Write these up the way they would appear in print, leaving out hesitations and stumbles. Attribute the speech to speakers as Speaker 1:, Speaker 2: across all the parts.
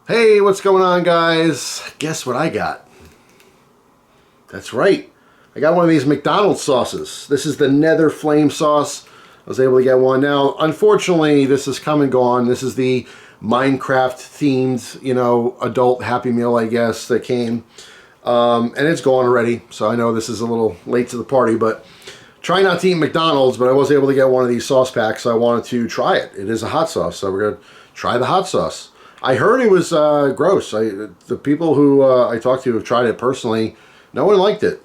Speaker 1: Hey, what's going on, guys? Guess what I got? That's right. I got one of these McDonald's sauces. This is the Nether Flame sauce. I was able to get one. Now, unfortunately, this has come and gone. This is the Minecraft themed, you know, adult Happy Meal, I guess, that came. And it's gone already. So I know this is a little late to the party, but try not to eat McDonald's, but I was able to get one of these sauce packs, so I wanted to try it. It is a hot sauce, so we're going to try the hot sauce. I heard it was gross. The people who I talked to have tried it personally. No one liked it.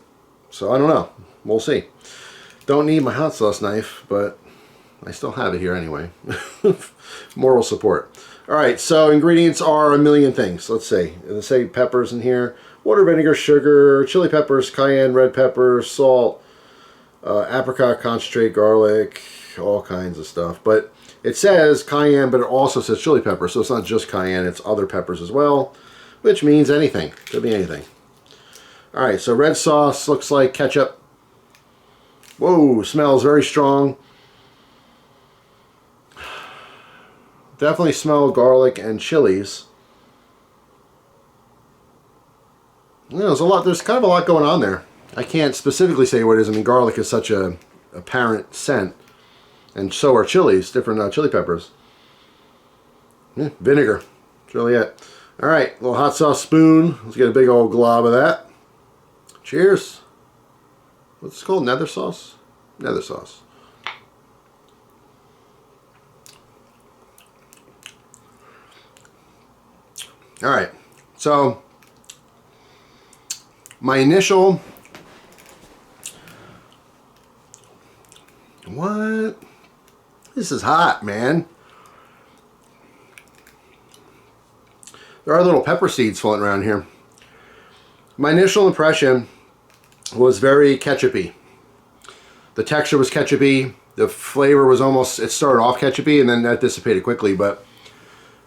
Speaker 1: So I don't know. We'll see. Don't need my hot sauce knife, but I still have it here anyway. Moral support. Alright, so ingredients are a million things. Let's see. Let's say peppers in here. Water, vinegar, sugar, chili peppers, cayenne, red pepper, salt, apricot concentrate, garlic, all kinds of stuff. But it says cayenne, but it also says chili pepper, so it's not just cayenne, it's other peppers as well, which means anything. Could be anything. Alright, so red sauce looks like ketchup. Whoa, smells very strong. Definitely smell garlic and chilies. You know, there's kind of a lot going on there. I can't specifically say what it is. I mean, garlic is such a apparent scent. And so are chilies, different chili peppers. Vinegar. That's really it. Alright, little hot sauce spoon. Let's get a big old glob of that. Cheers. What's it called? Nether sauce? Nether sauce. Alright, so my initial... What? This is hot, man. There are little pepper seeds floating around here. My initial impression was very ketchupy. The texture was ketchupy. The flavor was almost, it started off ketchupy and then that dissipated quickly. But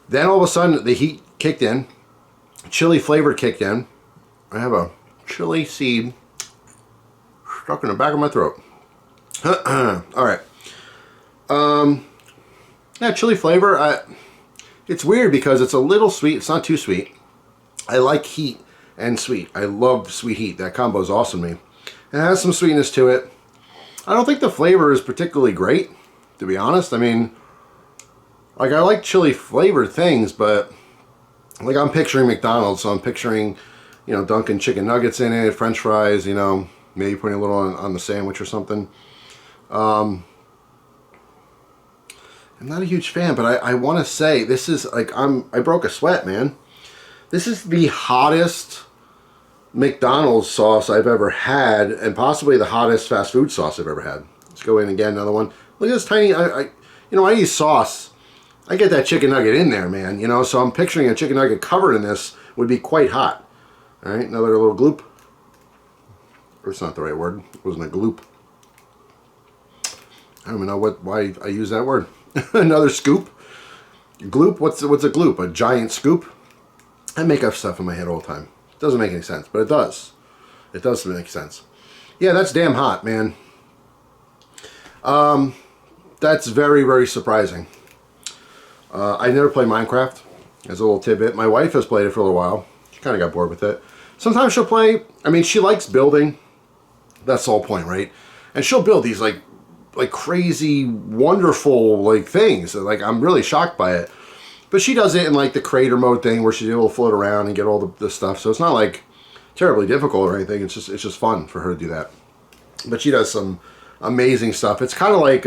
Speaker 1: then all of a sudden the heat kicked in. Chili flavor kicked in. I have a chili seed stuck in the back of my throat. Alright. Yeah, chili flavor. It's weird because it's a little sweet. It's not too sweet. I like heat and sweet. I love sweet heat. That combo is awesome to me. It has some sweetness to it. I don't think the flavor is particularly great, to be honest. I mean, like, I like chili flavored things, but like, I'm picturing McDonald's, so I'm picturing, you know, dunking chicken nuggets in it, French fries, you know, maybe putting a little on the sandwich or something. I'm not a huge fan, but I want to say this is like, I broke a sweat, man. This is the hottest McDonald's sauce I've ever had, and possibly the hottest fast food sauce I've ever had. Let's go in again, another one. Look at this tiny, you know, I use sauce. I get that chicken nugget in there, man, you know, so I'm picturing a chicken nugget covered in this would be quite hot. All right, another little gloop. Or it's not the right word. It wasn't a gloop. I don't even know why I use that word. Another scoop. Gloop? What's a gloop? A giant scoop? I make up stuff in my head all the time. It doesn't make any sense, but it does. It does make sense. Yeah, that's damn hot, man. That's very, very surprising. I never played Minecraft, as a little tidbit. My wife has played it for a little while. She kind of got bored with it. Sometimes she'll play, I mean, she likes building. That's the whole point, right? And she'll build these, like crazy, wonderful, like, things. Like, I'm really shocked by it. But she does it in, like, the creator mode thing where she's able to float around and get all the stuff. So it's not, like, terribly difficult or anything. It's just fun for her to do that. But she does some amazing stuff. It's kind of like,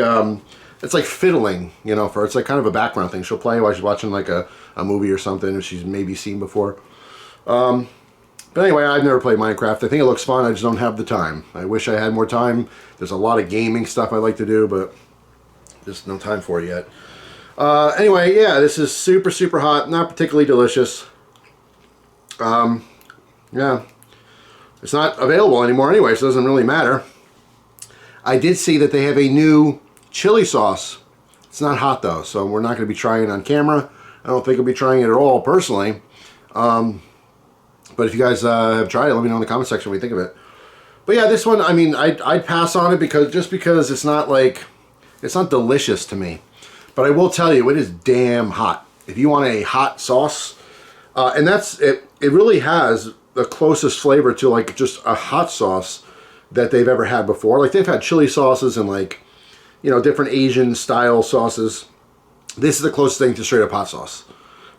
Speaker 1: it's like fiddling, you know, it's like kind of a background thing. She'll play while she's watching, like, a movie or something that she's maybe seen before. But anyway, I've never played Minecraft. I think it looks fun. I just don't have the time. I wish I had more time. There's a lot of gaming stuff I like to do, but just no time for it yet. Anyway, yeah, this is super, super hot. Not particularly delicious. Yeah. It's not available anymore anyway, so it doesn't really matter. I did see that they have a new chili sauce. It's not hot, though, so we're not going to be trying it on camera. I don't think I'll be trying it at all, personally. But if you guys have tried it, let me know in the comment section what you think of it. But yeah, this one, I mean, I'd pass on it because it's not like, it's not delicious to me. But I will tell you, it is damn hot. If you want a hot sauce, And that's it. It really has the closest flavor to like just a hot sauce that they've ever had before. Like they've had chili sauces and like, you know, different Asian style sauces. This is the closest thing to straight up hot sauce,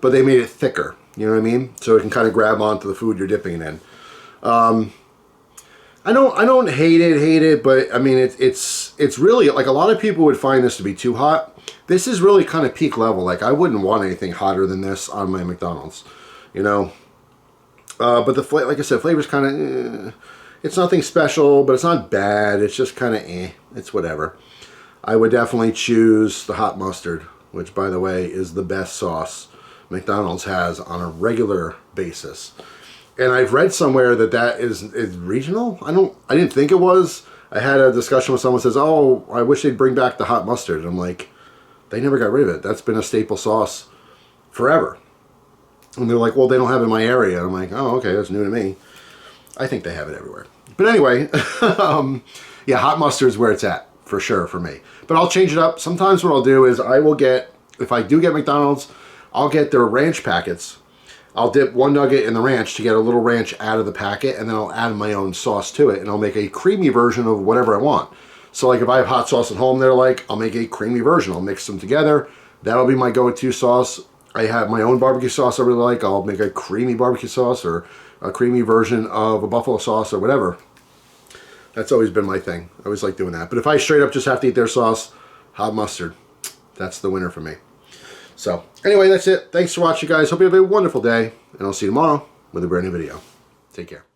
Speaker 1: but they made it thicker. You know what I mean? So it can kind of grab onto the food you're dipping it in. I don't hate it, but I mean it's really like a lot of people would find this to be too hot. This is really kind of peak level. Like I wouldn't want anything hotter than this on my McDonald's, you know. But the like I said, flavor's kind of it's nothing special, but it's not bad. It's just kind of it's whatever. I would definitely choose the hot mustard, which by the way is the best sauce McDonald's has on a regular basis. And I've read somewhere that that is regional. I didn't think it was. I had a discussion with someone who says, "Oh, I wish they'd bring back the hot mustard." And I'm like, they never got rid of it. That's been a staple sauce forever. And they're like, "Well, they don't have it in my area." And I'm like, "Oh, okay, that's new to me." I think they have it everywhere. But anyway, yeah, hot mustard is where it's at for sure for me. But I'll change it up. Sometimes what I'll do is I will get, if I do get McDonald's, I'll get their ranch packets. I'll dip one nugget in the ranch to get a little ranch out of the packet, and then I'll add my own sauce to it, and I'll make a creamy version of whatever I want. So like if I have hot sauce at home they're like, I'll make a creamy version. I'll mix them together. That'll be my go-to sauce. I have my own barbecue sauce I really like. I'll make a creamy barbecue sauce or a creamy version of a buffalo sauce or whatever. That's always been my thing. I always like doing that. But if I straight up just have to eat their sauce, hot mustard, that's the winner for me. So anyway, that's it. Thanks for watching, guys. Hope you have a wonderful day, and I'll see you tomorrow with a brand new video. Take care.